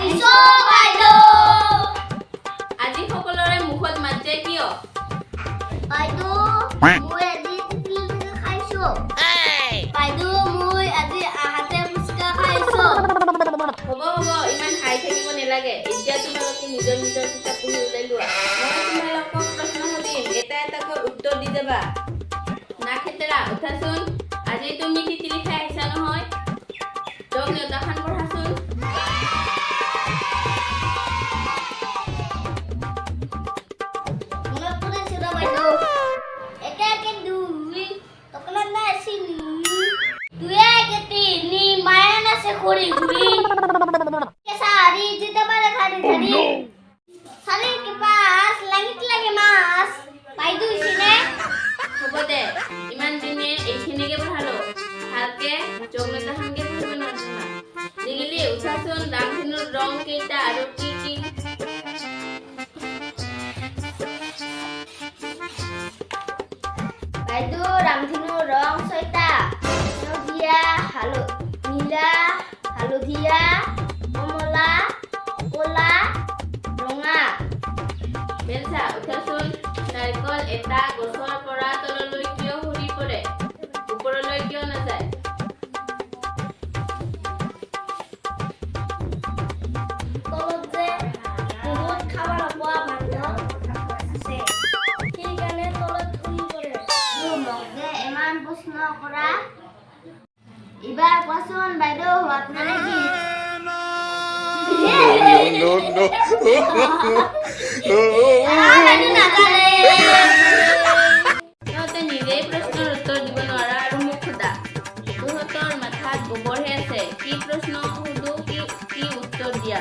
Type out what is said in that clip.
খাইছো বাইদেউ আজি সকলোৰে মুখত মাতে কিয় বাইদেউ মই আজি টিফিন খাইছো বাইদেউ মই আজি আহাতে ফুচকা খাইছো হ'ব ইমান হাই থাকিব নালাগে এতিয়া তোমালোকে নিজৰ কিতাপ পঢ়ি ওলাই লোৱা মই তোমালোকক প্ৰশ্ন সুধিম এটা এটাকৈ উত্তৰ দি যাবা না খেতেৰা উঠাচোন আজি তুমি তিতিলি খাই আহিছা নহয় তোক নেওতাখন পঢ়াচোন মনত পৰিছে বাইদেউ একে একে দুই তকলাত না আছিল দুই একে তিনি মায়া নাছে খৰি ঘুৰি কেসারি জিতে পারে খাড়ি খাড়ি সালে के पास লাগিত লাগে মাছ বাইদেউ সিনে হ'ব দে ইমান দিনে এইখিনিকে পঢ়ালো ভালকে জগন্নাথখনকে পঢ়িব নোৱাৰা দেখিলি উঠাচোন ৰামধেনুৰ ৰং কেইটা আৰু কি কি বাইদেউ ৰামধেনুৰ ৰং ছয়টা সেউজীয়া নীলা হালধীয়া কমলা ক'লা ৰঙা বেলচা উঠাচোন নাৰিকল এটা গছৰ পৰা তললৈ কিয় সৰি পৰে ওপৰলৈ কিয় নাযায় তলত যে বহুত খাব নোপোৱা মানুহ আছে সেইকাৰণে তলত সৰি পৰে মোক যে ইমান প্ৰশ্ন কৰা এইবাৰ কোৱাচোন বাইদেউ হোৱাত মানে কি সিহঁতে নিজেই প্ৰশ্নৰ উত্তৰ দিব নোৱাৰা আৰু মোক সোধা তহঁতৰ মাথাত গোবৰহে আছে কি প্ৰশ্ন সুধো কি উত্তৰ দিয়া